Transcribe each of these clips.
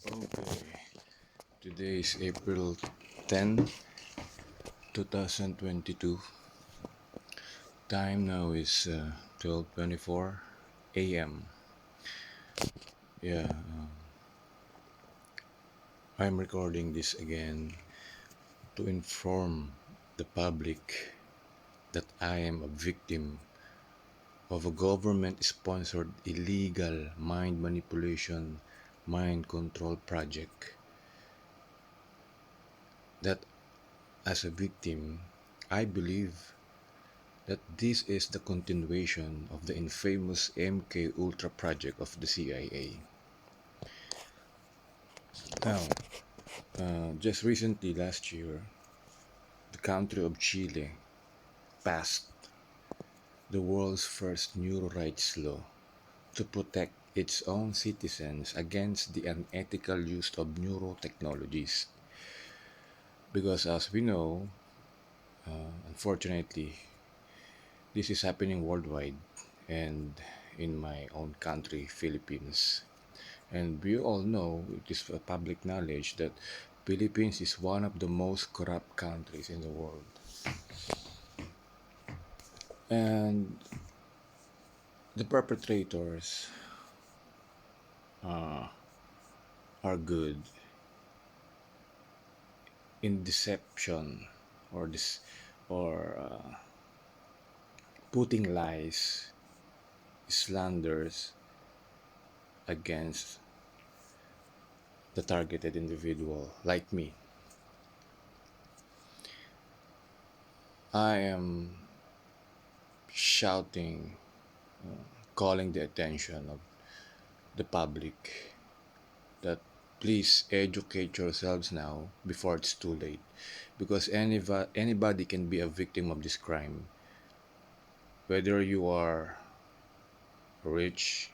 Okay, today is April 10, 2022. Time now is 12:24 a.m. Yeah, I'm recording this again to inform the public that I am a victim of a government-sponsored illegal mind manipulation, mind control project. That as a victim, I believe that this is the continuation of the infamous MK Ultra project of the CIA. Now, just recently last year, the country of Chile passed the world's first neuro rights law to protect its own citizens against the unethical use of neurotechnologies. Because as we know, unfortunately, this is happening worldwide and in my own country, Philippines. And we all know, it is a public knowledge, that Philippines is one of the most corrupt countries in the world. And the perpetrators are good in deception or this or putting lies, slanders against the targeted individual like me. I am shouting, calling the attention of the public that please educate yourselves now before it's too late, because anybody can be a victim of this crime, whether you are rich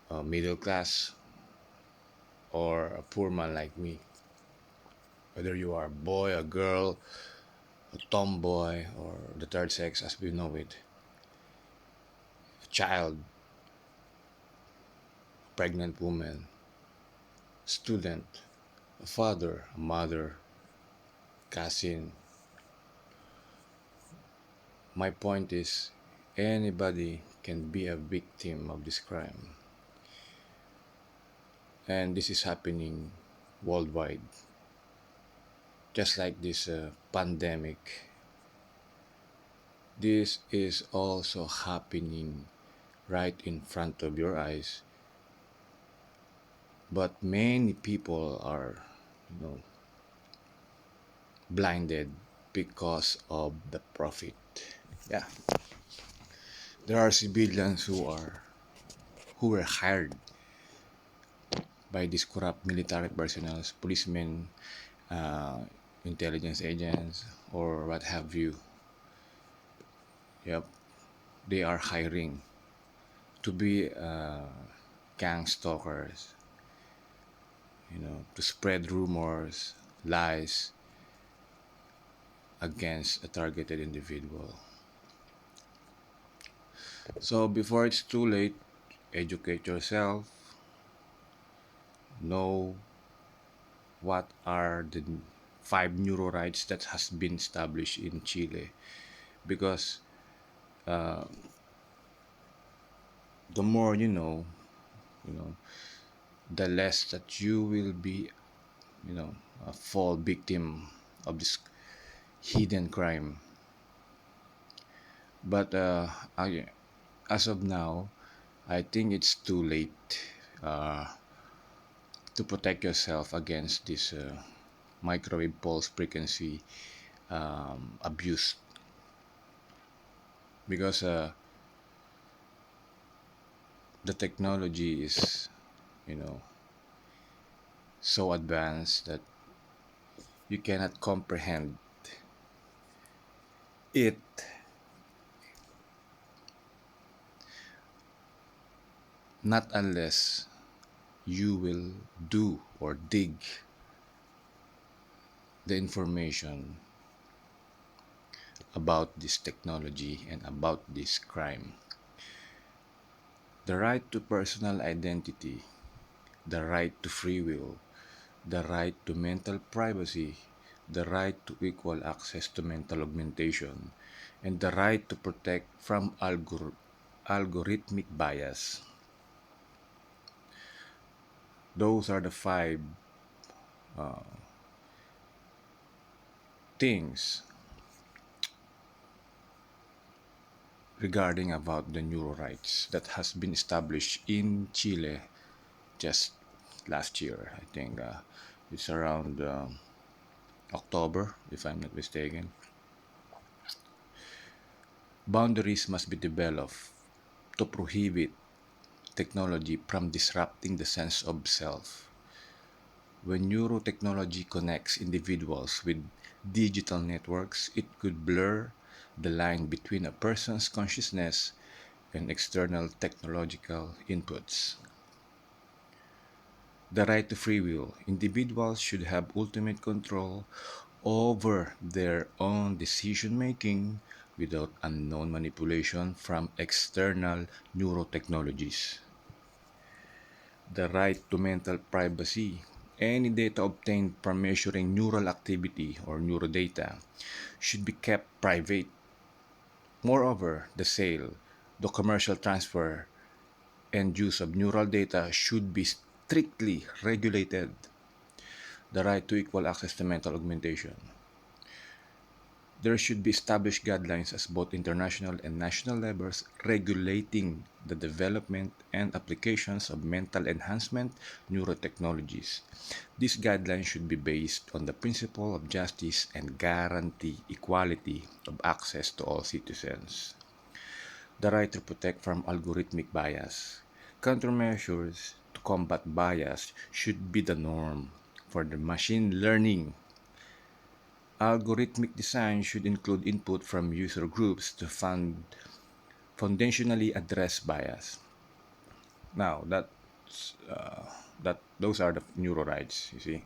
or middle class or a poor man like me, whether you are a boy, a girl, a tomboy, or the third sex as we know it, a child, a pregnant woman, student, a father, a mother, cousin. My point is, anybody can be a victim of this crime. And this is happening worldwide. Just like this pandemic, this is also happening right in front of your eyes. But many people are, blinded because of the profit. Yeah, there are civilians who were hired by these corrupt military personnel, policemen, uh, intelligence agents, or what have you. Yep, they are hiring to be gang stalkers, to spread rumors, lies against a targeted individual. So before it's too late, educate yourself, know what are the 5 neuro rights that has been established in Chile, because the more you know the less that you will be, a fall victim of this hidden crime. But as of now, I think it's too late uh, to protect yourself against this microwave pulse frequency abuse, because the technology is, you know, so advanced that you cannot comprehend it. Not unless you will do or dig the information about this technology and about this crime. The right to personal identity the right to free will, the right to mental privacy, the right to equal access to mental augmentation, and the right to protect from algorithmic bias. Those are the five things regarding about the neuro rights that has been established in Chile just last year. I think it's around October, if I'm not mistaken. Boundaries must be developed to prohibit technology from disrupting the sense of self. When neurotechnology connects individuals with digital networks, it could blur the line between a person's consciousness and external technological inputs. The right to free will. Individuals should have ultimate control over their own decision making without unknown manipulation from external neurotechnologies. The right to mental privacy. Any data obtained from measuring neural activity or neurodata should be kept private. Moreover, the sale, the commercial transfer, and use of neural data should be strictly regulated. The right to equal access to mental augmentation. There should be established guidelines at both international and national levels regulating the development and applications of mental enhancement neurotechnologies. These guidelines should be based on the principle of justice and guarantee equality of access to all citizens. The right to protect from algorithmic bias. Countermeasures to combat bias should be the norm for the machine learning. Algorithmic design should include input from user groups to foundationally address bias. Now, that those are the neuro rights. You see,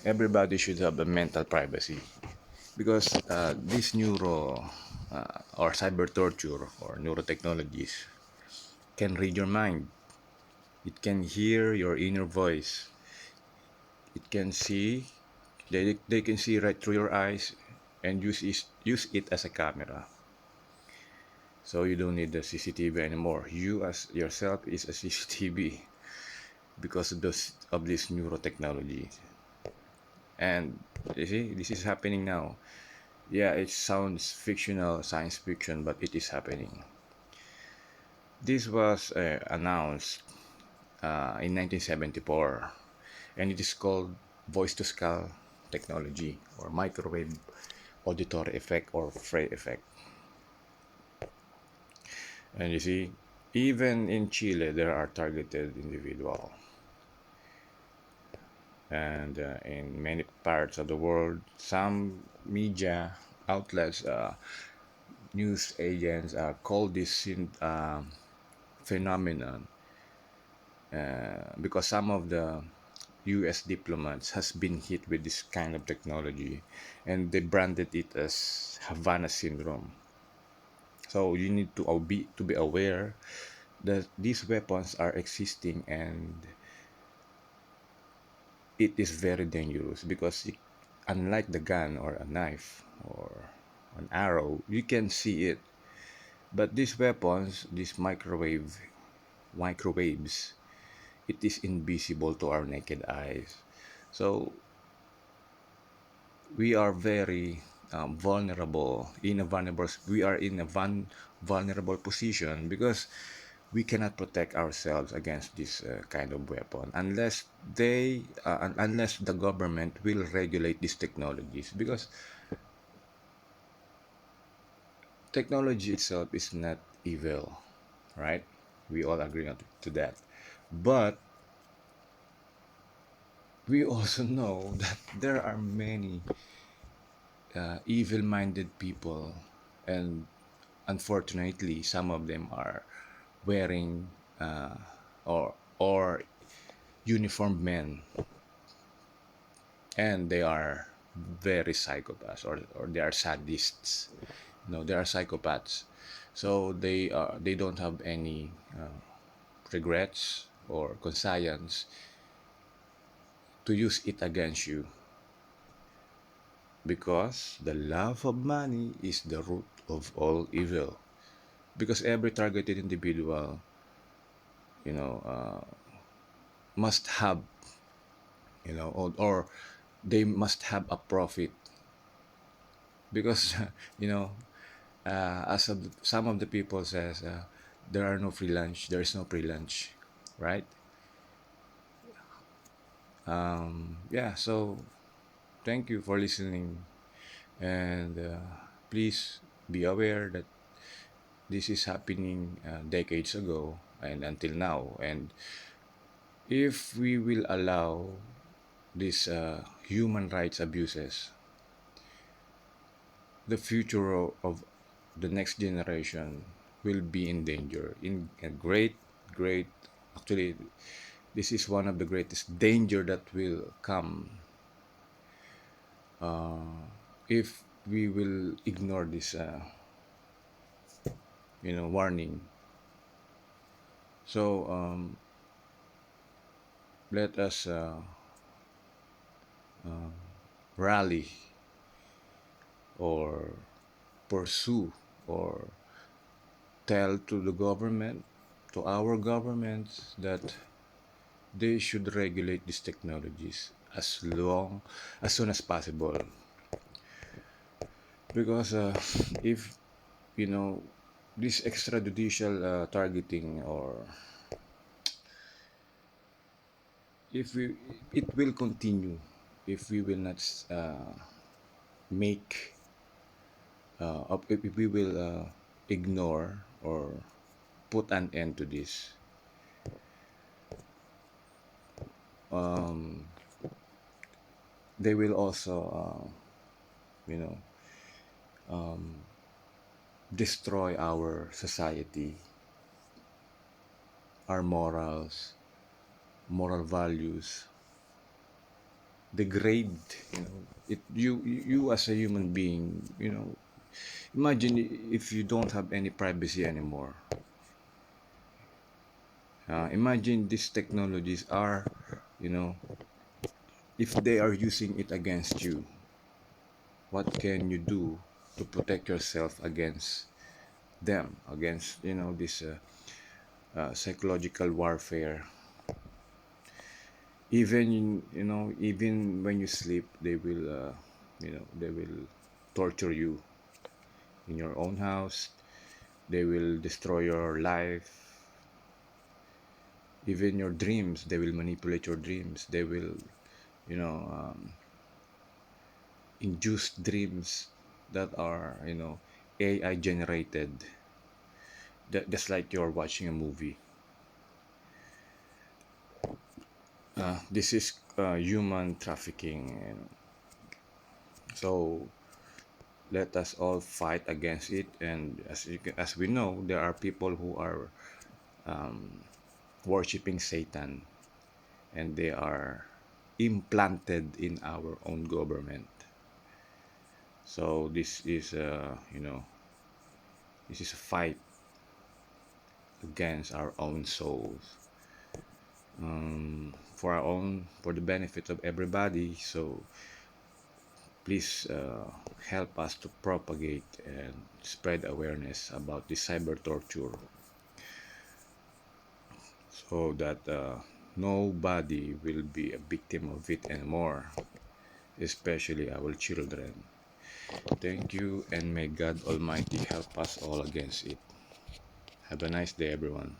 everybody should have a mental privacy because this neuro or cyber torture or neurotechnologies can read your mind. It can hear your inner voice. It can see. They can see right through your eyes and use it as a camera. So you don't need the CCTV anymore. You as yourself is a CCTV because of this neurotechnology. And you see, this is happening now. Yeah, it sounds fictional, science fiction, but it is happening. This was announced in 1974, and it is called voice-to-skull technology or microwave auditory effect or Frey effect. And you see, even in Chile, there are targeted individuals. And in many parts of the world, some media outlets, news agents call this phenomenon because some of the US diplomats has been hit with this kind of technology and they branded it as Havana syndrome. So you need to be aware that these weapons are existing and it is very dangerous because unlike the gun or a knife or an arrow, you can see it. But these weapons, these microwaves, it is invisible to our naked eyes. So we are very vulnerable. We are in a vulnerable position because we cannot protect ourselves against this kind of weapon unless the government will regulate these technologies, because technology itself is not evil, right? We all agree to that. But we also know that there are many evil-minded people, and unfortunately, some of them are wearing or uniformed men, and they are very psychopaths, or they are sadists. No, they are psychopaths. So they don't have any regrets. or conscience to use it against you, because the love of money is the root of all evil. Because every targeted individual, you know, must have, or they must have a profit. Because you know, some of the people says, there are no free lunch, there is no free lunch, right? Yeah, so thank you for listening, and please be aware that this is happening decades ago and until now. And if we will allow these human rights abuses, the future of the next generation will be in danger, in a great, actually, this is one of the greatest danger that will come if we will ignore this warning. So let us rally, or pursue, or tell to the government, to our governments, that they should regulate these technologies as soon as possible. Because if you know this extrajudicial targeting, or if we it will continue if we will not make if we will ignore or put an end to this. They will also you know destroy our society, our moral values, degrade, you as a human being. Imagine if you don't have any privacy anymore. Imagine these technologies are, if they are using it against you, what can you do to protect yourself against them, against this psychological warfare? Even when you sleep, they will torture you in your own house. They will destroy your life. Even your dreams, they will manipulate your dreams. They will induce dreams that are AI generated, just like you're watching a movie. This is human trafficking, so let us all fight against it. And as we know, there are people who are worshiping Satan, and they are implanted in our own government. So this is this is a fight against our own souls, for the benefit of everybody. So please help us to propagate and spread awareness about the cyber torture, so that nobody will be a victim of it anymore, especially our children. Thank you, and may God Almighty help us all against it. Have a nice day, everyone.